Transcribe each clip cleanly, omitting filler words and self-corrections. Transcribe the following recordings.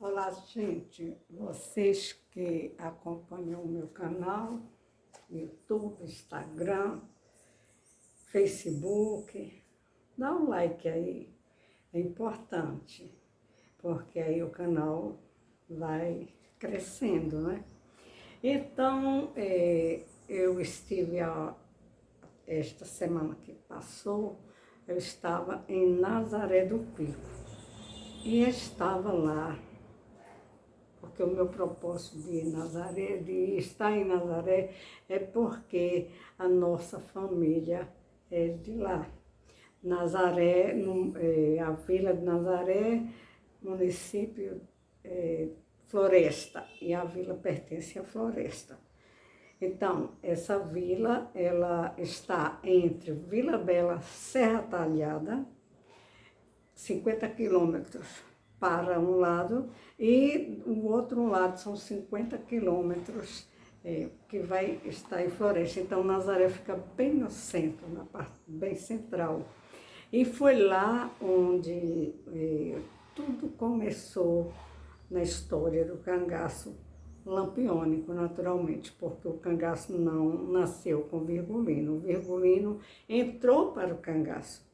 Olá, gente, vocês que acompanham o meu canal, YouTube, Instagram, Facebook, dá um like aí, é importante, porque aí o canal vai crescendo, né? Então, eu estive esta semana que passou, eu estava em Nazaré do Pico e estava lá porque o meu propósito de Nazaré, de estar em Nazaré, é porque a nossa família é de lá. Nazaré, a Vila de Nazaré, município Floresta, e a vila pertence à Floresta. Então, essa vila, ela está entre Vila Bela, Serra Talhada, 50 quilômetros para um lado, e o outro lado são 50 quilômetros que vai estar em Floresta. Então, Nazaré fica bem no centro, na parte bem central. E foi lá onde tudo começou na história do cangaço lampiônico, naturalmente, porque o cangaço não nasceu com o virgulino. O virgulino entrou para o cangaço.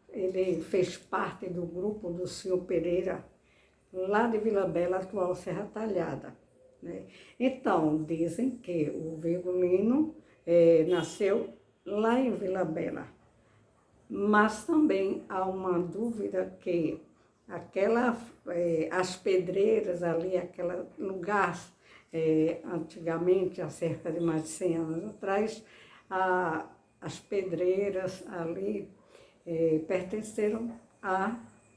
Ele fez parte do grupo do senhor Pereira, lá de Vila Bela, atual Serra Talhada, né? Então, dizem que o virgulino nasceu lá em Vila Bela, mas também há uma dúvida que as pedreiras ali, aquele lugar, antigamente, há cerca de mais de 100 anos atrás, as pedreiras ali pertenceram ao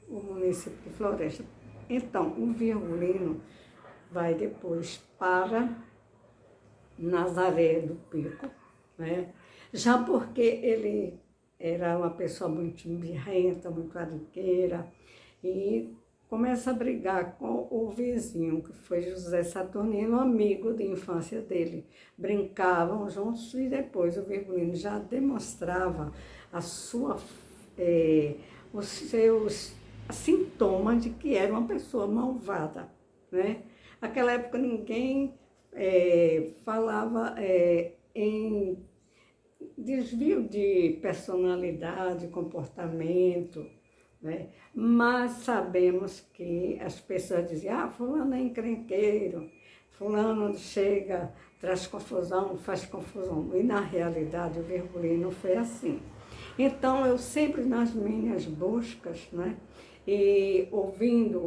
município de Floresta. Então, o virgulino vai depois para Nazaré do Pico, né? Já porque ele era uma pessoa muito birrenta, muito ariqueira, e começa a brigar com o vizinho, que foi José Saturnino, amigo de infância dele. Brincavam juntos e depois o virgulino já demonstrava os seus sintomas de que era uma pessoa malvada, né? Naquela época ninguém falava em desvio de personalidade, comportamento, né? Mas sabemos que as pessoas diziam, fulano é encrenqueiro, fulano chega, traz confusão, faz confusão. E na realidade o virgulino foi assim. Então eu sempre nas minhas buscas, né, e ouvindo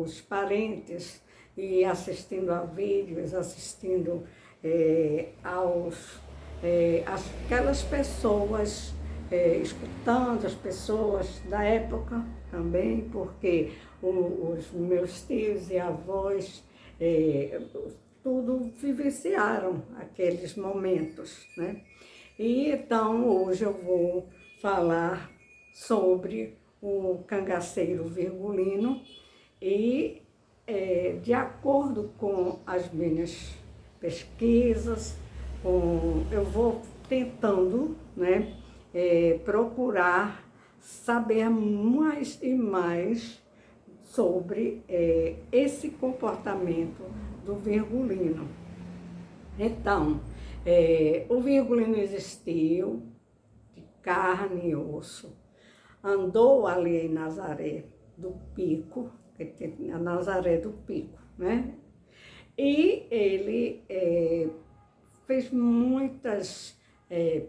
os parentes e assistindo a vídeos, assistindo aquelas pessoas, escutando as pessoas da época também, porque os meus tios e avós tudo vivenciaram aqueles momentos, né? E então hoje eu vou falar sobre o cangaceiro virgulino e, de acordo com as minhas pesquisas, eu vou tentando, né, procurar saber mais e mais sobre esse comportamento do virgulino. Então, o virgulino existiu de carne e osso, andou ali em Nazaré do Pico, a Nazaré do Pico, né? E ele fez muitas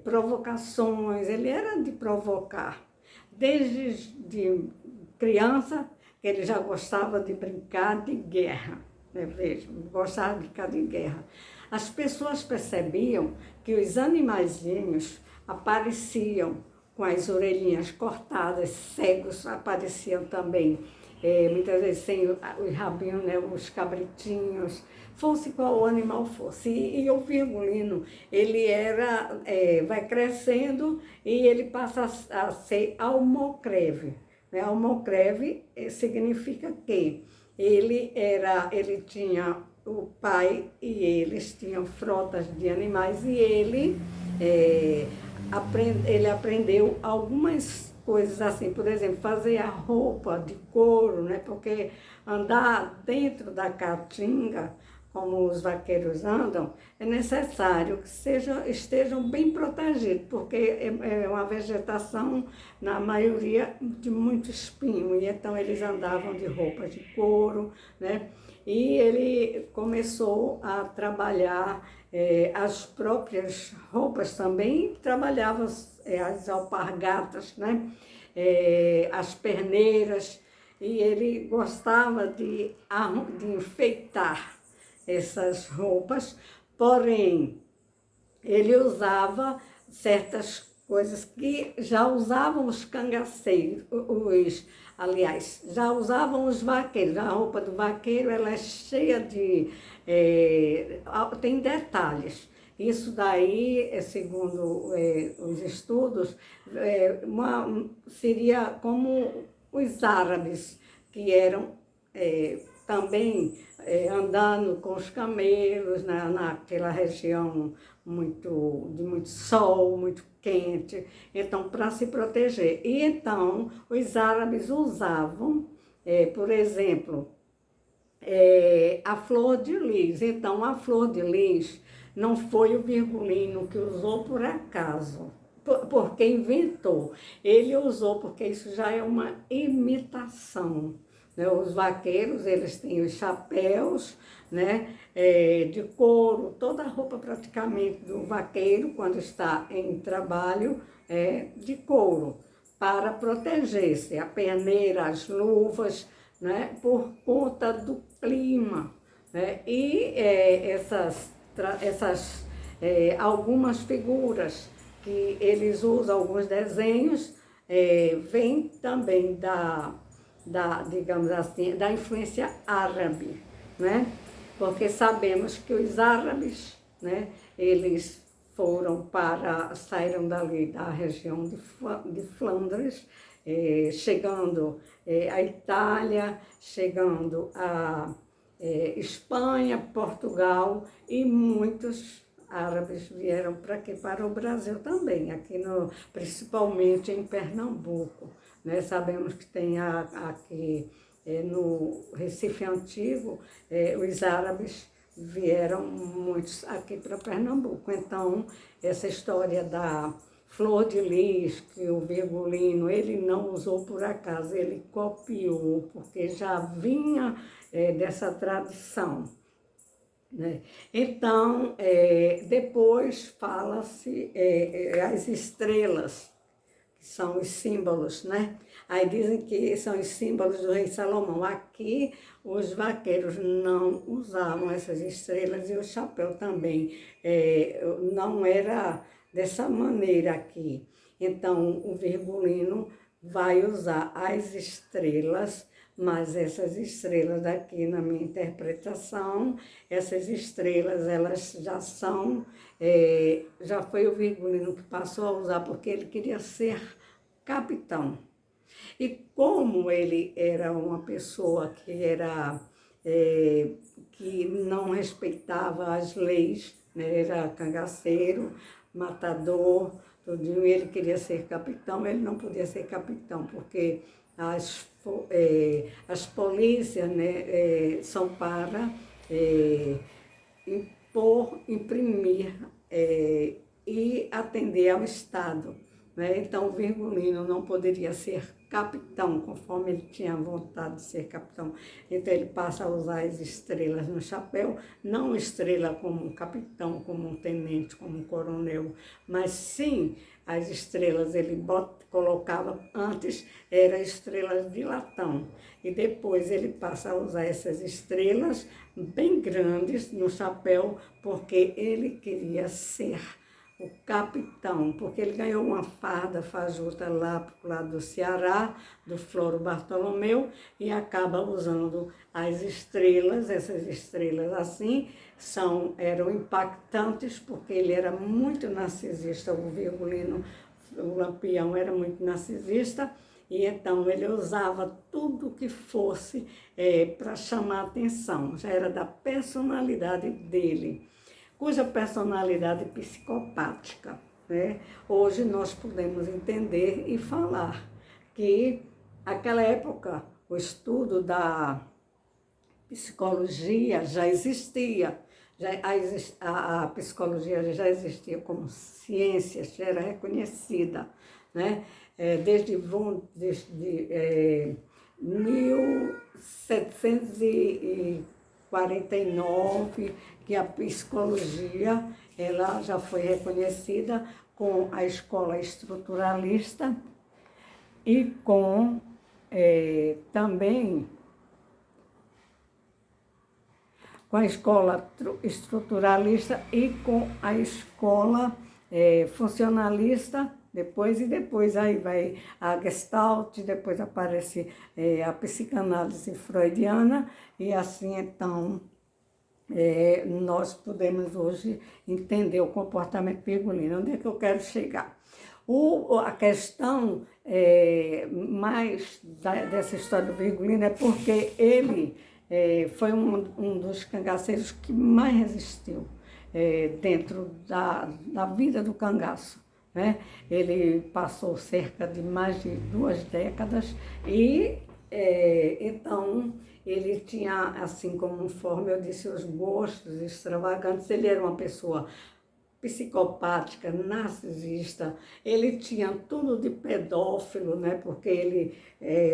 provocações, ele era de provocar. Desde de criança, ele já gostava de brincar de guerra, né? Veja, gostava de brincar de guerra. As pessoas percebiam que os animaizinhos apareciam com as orelhinhas cortadas, cegos apareciam também, muitas vezes sem os rabinhos, né, os cabritinhos, fosse qual o animal fosse. E o virgulino, ele vai crescendo e ele passa a ser almocreve. Né? Almocreve significa que ele tinha o pai e eles tinham frotas de animais e ele aprendeu algumas coisas assim, por exemplo, fazer a roupa de couro, né? Porque andar dentro da caatinga, como os vaqueiros andam, é necessário que estejam bem protegidos, porque é uma vegetação, na maioria, de muito espinho, e então eles andavam de roupa de couro, né? E ele começou a trabalhar as próprias roupas também, trabalhava as alpargatas, né? As perneiras, e ele gostava de enfeitar essas roupas, porém, ele usava certas coisas que já usavam os cangaceiros, aliás, já usavam os vaqueiros. A roupa do vaqueiro, ela é cheia tem detalhes. Isso daí, segundo os estudos, seria como os árabes, que eram também andando com os camelos naquela região de muito sol, muito quente, então para se proteger. E então os árabes usavam, por exemplo, a flor de lis. Então a flor de lis não foi o Virgulino que usou por acaso, porque inventou. Ele usou porque isso já é uma imitação, né? Os vaqueiros, eles têm os chapéus, né, de couro, toda a roupa praticamente do vaqueiro, quando está em trabalho, é de couro, para proteger-se. A peneira, as luvas, né, por conta do clima, né? E algumas figuras que eles usam, alguns desenhos, vêm também digamos assim, da influência árabe, né? Porque sabemos que os árabes, né, eles saíram dali da região de Flandres, chegando à Itália, chegando à Espanha, Portugal, e muitos árabes vieram para aqui, para o Brasil também, principalmente em Pernambuco, né? Sabemos que tem aqui no Recife Antigo, os árabes vieram muitos aqui para Pernambuco. Então, essa história da flor de lis, que o Virgulino, ele não usou por acaso, ele copiou, porque já vinha dessa tradição, né? Então, depois fala-se as estrelas, que são os símbolos, né? Aí dizem que são os símbolos do rei Salomão. Aqui, os vaqueiros não usavam essas estrelas, e o chapéu também não era dessa maneira aqui. Então, o Virgulino vai usar as estrelas, mas essas estrelas aqui, na minha interpretação, essas estrelas, elas já foi o Virgulino que passou a usar, porque ele queria ser capitão. E como ele era uma pessoa que não respeitava as leis, né? Era cangaceiro, matador, tudinho, e ele queria ser capitão, ele não podia ser capitão, porque as polícias, né, são para imprimir e atender ao Estado, né? Então, o Virgulino não poderia ser capitão, conforme ele tinha vontade de ser capitão. Então, ele passa a usar as estrelas no chapéu, não estrela como um capitão, como um tenente, como um coronel, mas sim as estrelas ele colocava antes, eram estrelas de latão, e depois ele passa a usar essas estrelas bem grandes no chapéu, porque ele queria ser o capitão, porque ele ganhou uma farda fajuta lá para o lado do Ceará, do Floro Bartolomeu, e acaba usando as estrelas. Essas estrelas assim eram impactantes, porque ele era muito narcisista, o Virgulino, o Lampião era muito narcisista, e então ele usava tudo que fosse para chamar atenção, já era da personalidade dele, cuja personalidade psicopática, né? Hoje nós podemos entender e falar que naquela época o estudo da psicologia já existia, a psicologia já existia como ciência, já era reconhecida, né? Desde 1749, que a psicologia ela já foi reconhecida com a escola estruturalista e com também com a escola estruturalista e com a escola funcionalista, depois aí vai a Gestalt, depois aparece a psicanálise freudiana, e assim então nós podemos hoje entender o comportamento virgulino. Onde é que eu quero chegar? A questão mais dessa história do virgulino é porque ele foi um dos cangaceiros que mais resistiu dentro da vida do cangaço, né? Ele passou cerca de mais de 2 décadas e, então, ele tinha, assim conforme eu disse, os gostos extravagantes. Ele era uma pessoa psicopática, narcisista, ele tinha tudo de pedófilo, né? Porque ele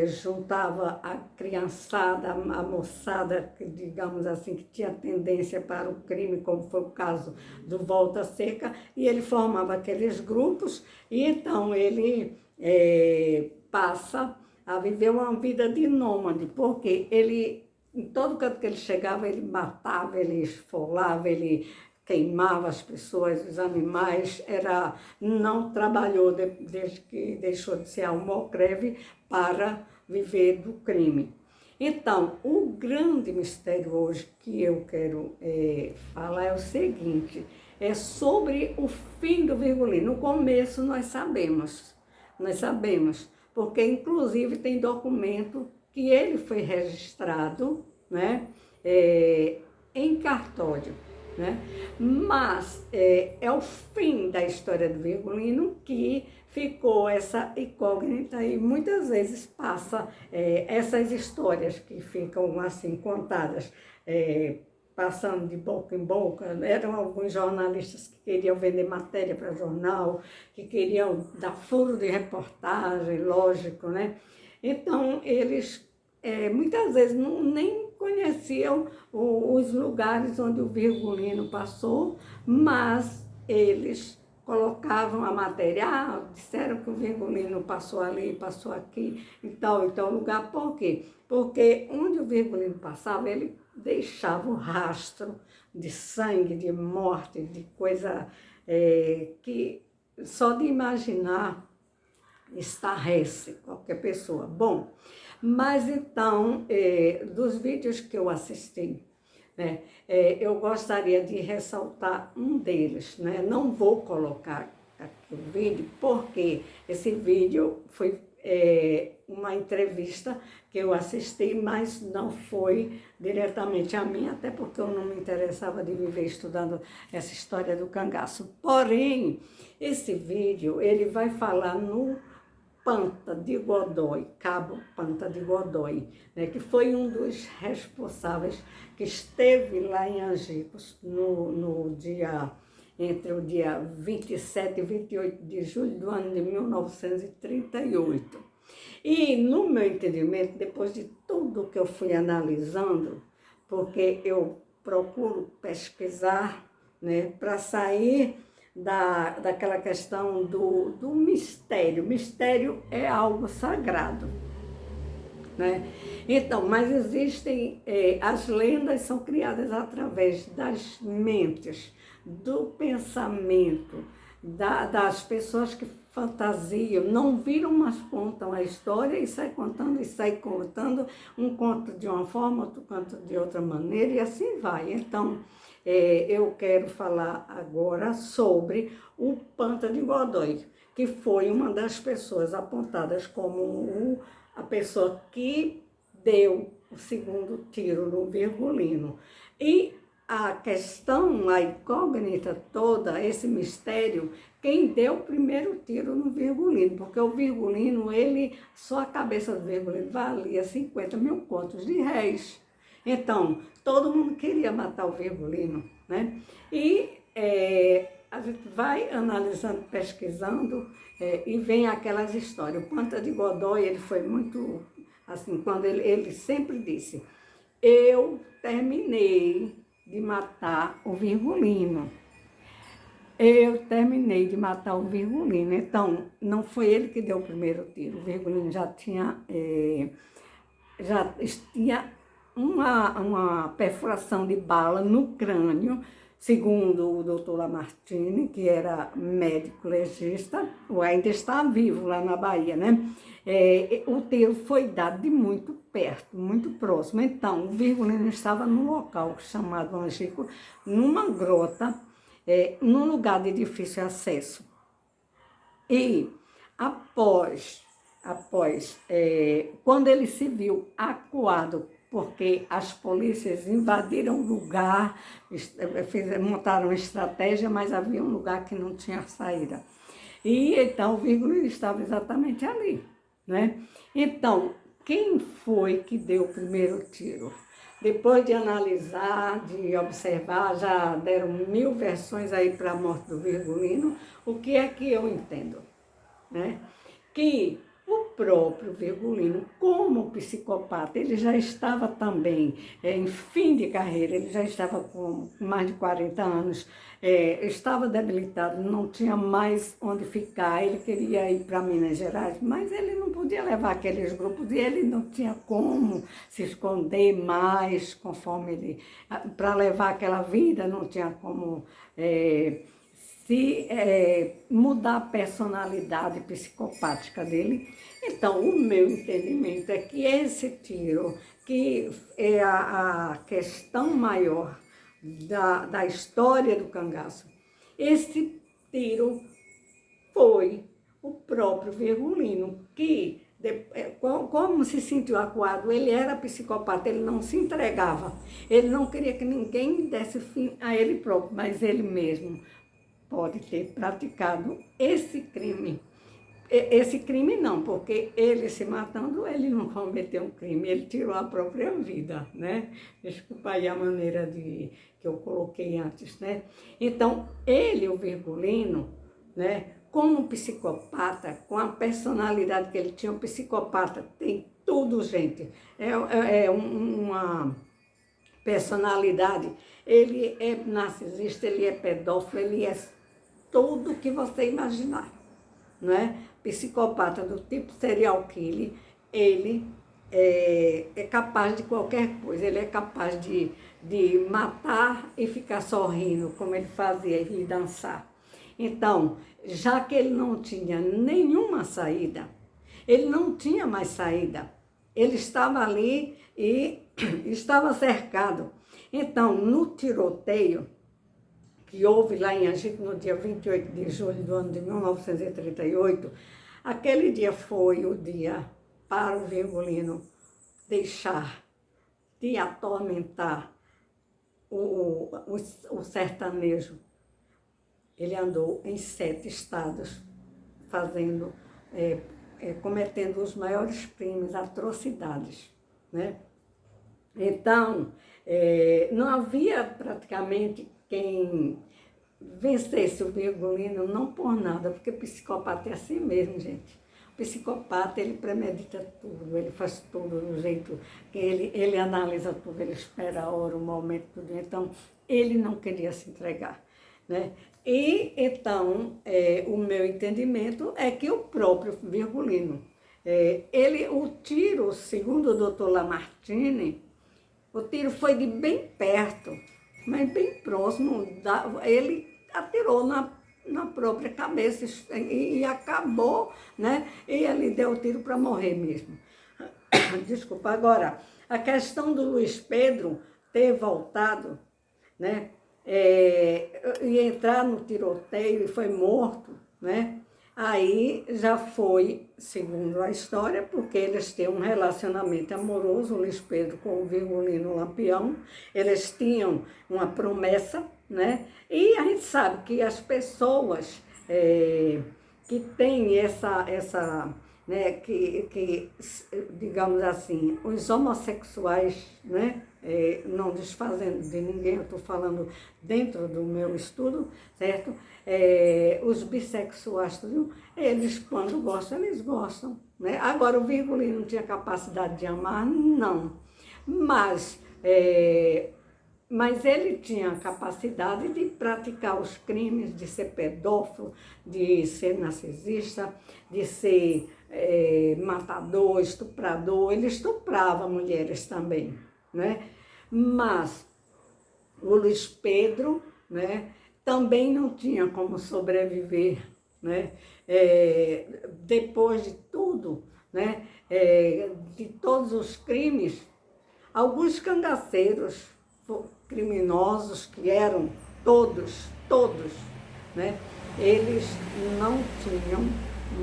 juntava a criançada, a moçada, que, digamos assim, que tinha tendência para o crime, como foi o caso do Volta Seca, e ele formava aqueles grupos, e então ele passa a viver uma vida de nômade, porque ele, em todo canto que ele chegava, ele matava, ele esfolava, ele queimava as pessoas, os animais, não trabalhou desde que deixou de ser almocreve para viver do crime. Então, o grande mistério hoje que eu quero falar é o seguinte, é sobre o fim do virgulino. No começo nós sabemos, porque inclusive tem documento que ele foi registrado, né, em cartório, né? Mas é o fim da história do virgulino que ficou essa incógnita, e muitas vezes passa essas histórias que ficam assim contadas, passando de boca em boca. Eram alguns jornalistas que queriam vender matéria para jornal, que queriam dar furo de reportagem, lógico, né? Então, eles muitas vezes nem conheciam os lugares onde o virgulino passou, mas eles colocavam a matéria, disseram que o virgulino passou ali, passou aqui, em tal lugar. Por quê? Porque onde o virgulino passava, ele deixava o rastro de sangue, de morte, de coisa que só de imaginar estarrece qualquer pessoa. Bom, mas então, dos vídeos que eu assisti, né, eu gostaria de ressaltar um deles, né? Não vou colocar aqui o vídeo, porque esse vídeo foi uma entrevista que eu assisti, mas não foi diretamente a mim, até porque eu não me interessava de viver estudando essa história do cangaço. Porém, esse vídeo, ele vai falar no Panta de Godoy, Cabo Panta de Godoy, né, que foi um dos responsáveis, que esteve lá em Angicos entre o dia 27 e 28 de julho do ano de 1938. E, no meu entendimento, depois de tudo que eu fui analisando, porque eu procuro pesquisar, né, para sair daquela questão do mistério. Mistério é algo sagrado, né? Então, mas existem, as lendas são criadas através das mentes, do pensamento, das pessoas que fantasiam, não viram, mas contam a história e sai contando, um conto de uma forma, outro conto de outra maneira, e assim vai. Então, eu quero falar agora sobre o Panta de Godoy, que foi uma das pessoas apontadas como a pessoa que deu o segundo tiro no virgulino. E a questão, a incógnita toda, esse mistério, quem deu o primeiro tiro no Virgulino, porque o Virgulino, só a cabeça do Virgulino valia 50 mil contos de réis. Então, todo mundo queria matar o Virgulino, né? E a gente vai analisando, pesquisando, e vem aquelas histórias. O Panta de Godoy, ele foi muito, assim, quando ele sempre disse, eu terminei de matar o Virgulino. Eu terminei de matar o Virgulino. Então, não foi ele que deu o primeiro tiro. O Virgulino já tinha uma perfuração de bala no crânio, segundo o doutor Lamartine, que era médico legista, ou ainda está vivo lá na Bahia, né? O tiro foi dado de muito perto, muito próximo. Então, o Virgulino estava num local chamado Angico, numa grota, num lugar de difícil acesso. E quando ele se viu acuado, porque as polícias invadiram o lugar, montaram uma estratégia, mas havia um lugar que não tinha saída. E então o Virgulino estava exatamente ali, né? Então, quem foi que deu o primeiro tiro? Depois de analisar, de observar, já deram 1000 versões aí para a morte do Virgulino. O que é que eu entendo? Né? Que o próprio Virgulino, como psicopata, ele já estava também em fim de carreira, ele já estava com mais de 40 anos, estava debilitado, não tinha mais onde ficar, ele queria ir para Minas Gerais, mas ele não podia levar aqueles grupos e ele não tinha como se esconder mais, conforme ele, para levar aquela vida, não tinha como mudar a personalidade psicopática dele. Então, o meu entendimento é que esse tiro, que é a questão maior da história do cangaço, esse tiro foi o próprio Virgulino, que, como se sentiu acuado, ele era psicopata, ele não se entregava, ele não queria que ninguém desse fim a ele próprio, mas ele mesmo pode ter praticado esse crime. Esse crime não, porque ele se matando, ele não cometeu um crime, ele tirou a própria vida, né? Desculpa aí a maneira que eu coloquei antes, né? Então, ele, o Virgulino, né, como psicopata, com a personalidade que ele tinha, um psicopata tem tudo, gente. Uma personalidade, ele é narcisista, ele é pedófilo, ele é tudo que você imaginar, não é? Psicopata do tipo serial killer, ele é capaz de qualquer coisa, ele é capaz de matar e ficar sorrindo, como ele fazia, e dançar. Então, já que ele não tinha nenhuma saída, ele não tinha mais saída, ele estava ali e estava cercado. Então, no tiroteio que houve lá em Angico no dia 28 de julho do ano de 1938, aquele dia foi o dia para o Virgulino deixar de atormentar o sertanejo. Ele andou em 7 estados, cometendo os maiores crimes, atrocidades, né? Então, não havia praticamente quem vencesse o Virgulino, não por nada, porque psicopata é assim mesmo, gente. O psicopata, ele premedita tudo, ele faz tudo do jeito que ele analisa tudo, ele espera a hora, o momento, tudo. Então, ele não queria se entregar, né? E, então, o meu entendimento é que o próprio Virgulino, o tiro, segundo o doutor Lamartine, o tiro foi de bem perto, mas bem próximo, ele atirou na própria cabeça e acabou, né? E ele deu o tiro para morrer mesmo. Desculpa. Agora, a questão do Luiz Pedro ter voltado, né? E entrar no tiroteio e foi morto, né? Aí já foi, segundo a história, porque eles têm um relacionamento amoroso, o Luiz Pedro com o Virgulino Lampião, eles tinham uma promessa, né? E a gente sabe que as pessoas que têm né, digamos assim, os homossexuais, né, não desfazendo de ninguém, eu estou falando dentro do meu estudo, certo? Os bissexuais, tudo, eles quando gostam, eles gostam, né? Agora o Virgulino não tinha capacidade de amar, não, mas ele tinha a capacidade de praticar os crimes, de ser pedófilo, de ser narcisista, de ser matador, estuprador. Ele estuprava mulheres também, né? Mas o Luiz Pedro, né, também não tinha como sobreviver, né? Depois de tudo, né, de todos os crimes, alguns cangaceiros criminosos, que eram todos, né? Eles não tinham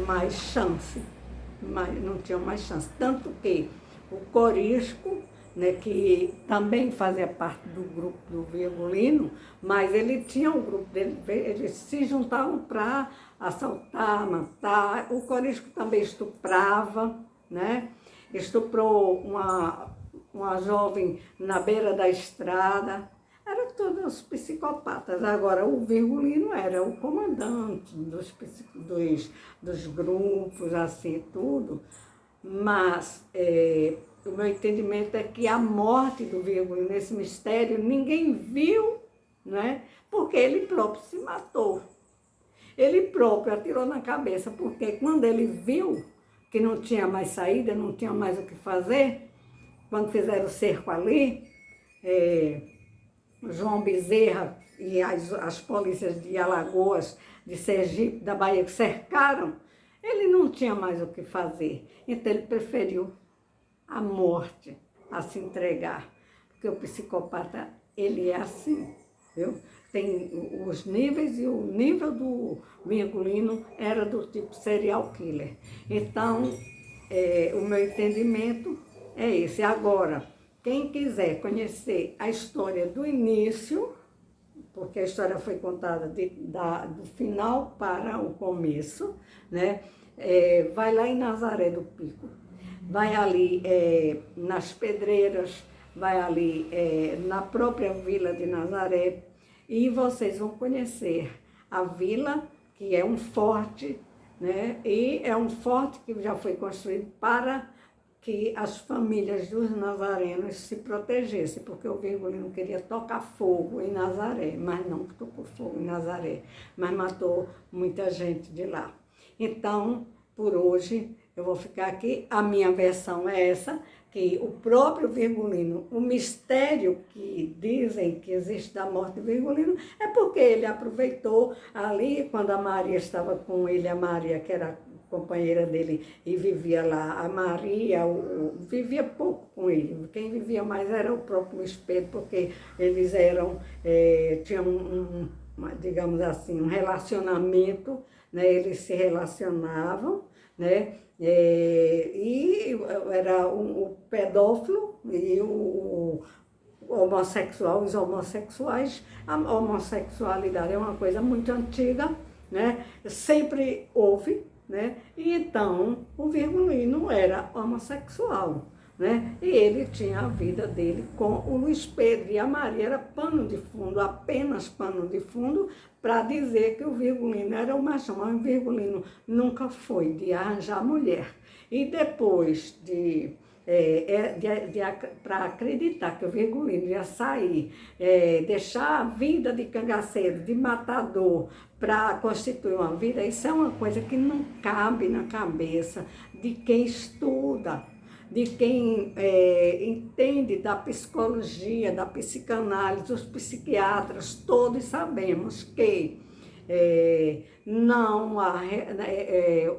mais chance, não tinham mais chance. Tanto que o Corisco, né, que também fazia parte do grupo do Virgulino, mas ele tinha um grupo dele, eles se juntavam para assaltar, matar. O Corisco também estuprava, né? Estuprou uma jovem na beira da estrada. Eram todos psicopatas. Agora, o Virgulino era o comandante dos grupos, assim, tudo. Mas o meu entendimento é que a morte do Virgulino, esse mistério, ninguém viu, né? Porque ele próprio se matou. Ele próprio atirou na cabeça, porque quando ele viu que não tinha mais saída, não tinha mais o que fazer, quando fizeram o cerco ali, João Bezerra e as polícias de Alagoas, de Sergipe, da Bahia, que cercaram, ele não tinha mais o que fazer. Então ele preferiu a morte a se entregar. Porque o psicopata, ele é assim, viu? Tem os níveis, e o nível do Virgulino era do tipo serial killer. Então, o meu entendimento é esse. Agora, quem quiser conhecer a história do início, porque a história foi contada do final para o começo, né? Vai lá em Nazaré do Pico, vai ali nas Pedreiras, vai ali na própria Vila de Nazaré, e vocês vão conhecer a vila, que é um forte, né? E é um forte que já foi construído para que as famílias dos nazarenos se protegessem, porque o Virgulino queria tocar fogo em Nazaré, mas não tocou fogo em Nazaré, mas matou muita gente de lá. Então, por hoje, eu vou ficar aqui. A minha versão é essa, que o próprio Virgulino, o mistério que dizem que existe da morte do Virgulino, é porque ele aproveitou ali, quando a Maria estava com ele, a Maria, que era companheira dele, e vivia lá. A Maria vivia pouco com ele. Quem vivia mais era o próprio Luiz Pedro, porque eles tinham digamos assim, um relacionamento, né? Eles se relacionavam, né? E era o pedófilo e o homossexual, os homossexuais. A homossexualidade é uma coisa muito antiga, né? Sempre houve, né? E então o Virgulino era homossexual, né? E ele tinha a vida dele com o Luiz Pedro, e a Maria era pano de fundo, apenas pano de fundo, para dizer que o Virgulino era o machão. Mas o Virgulino nunca foi de arranjar mulher. E depois para acreditar que o Virgulino ia sair, deixar a vida de cangaceiro, de matador, para constituir uma vida, isso é uma coisa que não cabe na cabeça de quem estuda, de quem entende da psicologia, da psicanálise. Os psiquiatras, todos sabemos que não há,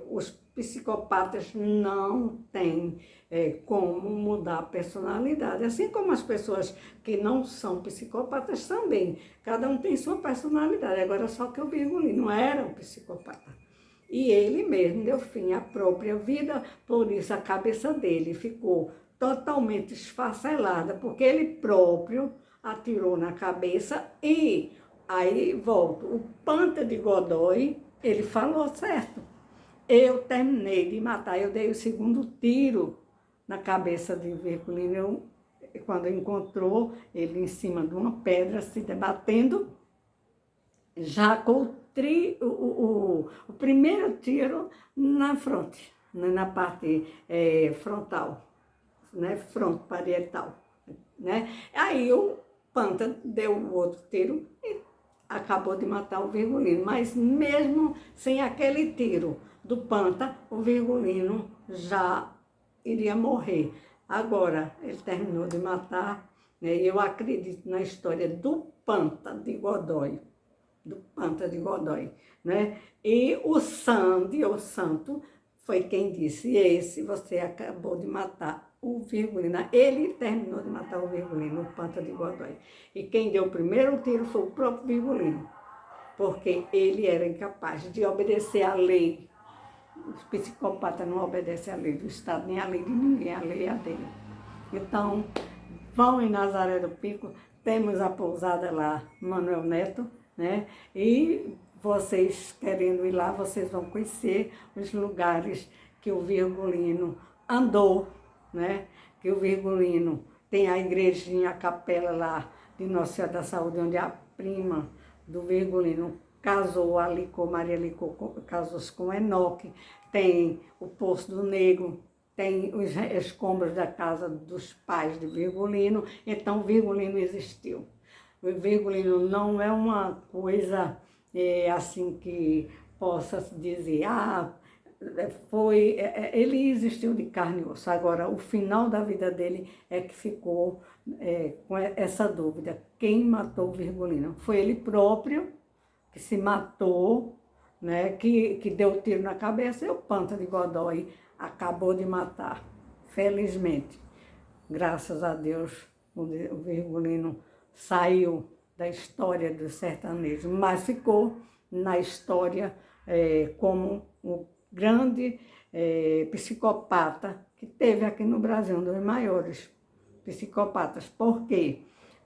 os psicopatas não têm como mudar a personalidade, assim como as pessoas que não são psicopatas também. Cada um tem sua personalidade. Agora, só que o Virgulino não era um psicopata. E ele mesmo deu fim à própria vida, por isso a cabeça dele ficou totalmente esfacelada, porque ele próprio atirou na cabeça e aí volto. O Panta de Godoy, ele falou certo. Eu terminei de matar, eu dei o segundo tiro na cabeça de Virgulino, quando encontrou ele em cima de uma pedra, se debatendo, já com o primeiro tiro na fronte, na parte frontal, né, fronto parietal, né? Aí o Panta deu o outro tiro e acabou de matar o Virgulino, mas mesmo sem aquele tiro do Panta, o Virgulino já iria morrer. Agora, ele terminou de matar, né? Eu acredito na história do Panta de Godoy, né? E o Santo, foi quem disse, esse você acabou de matar o Virgulino. Ele terminou de matar o Virgulino, o Panta de Godoy. E quem deu o primeiro tiro foi o próprio Virgulino, porque ele era incapaz de obedecer à lei. Os psicopatas não obedecem à lei do Estado, nem à lei de ninguém, a lei é a dele. Então, vão em Nazaré do Pico, temos a pousada lá, Manuel Neto, né? E vocês querendo ir lá, vocês vão conhecer os lugares que o Virgulino andou, né? Que o Virgulino tem a igrejinha, a capela lá de Nossa Senhora da Saúde, onde a prima do Virgulino casou ali com Maria Licô, casou-se com Enoque, tem o Poço do Negro, tem os escombros da casa dos pais de Virgulino, então Virgulino existiu. O Virgulino não é uma coisa assim que possa se dizer, ele existiu de carne e osso. Agora, o final da vida dele é que ficou com essa dúvida, quem matou o Virgulino? Foi ele próprio que se matou, né, que deu tiro na cabeça, e o Panta de Godoy acabou de matar. Felizmente, graças a Deus, o Virgulino saiu da história do sertanejo, mas ficou na história como um grande psicopata que teve aqui no Brasil, um dos maiores psicopatas. Por quê?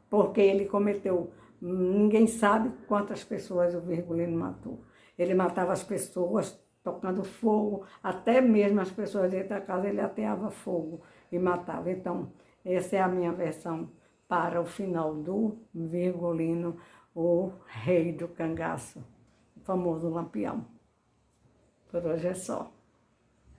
Porque ele cometeu, ninguém sabe quantas pessoas o Virgulino matou. Ele matava as pessoas tocando fogo, até mesmo as pessoas dentro da casa ele ateava fogo e matava. Então, essa é a minha versão para o final do Virgulino, o rei do cangaço, o famoso Lampião. Por hoje é só.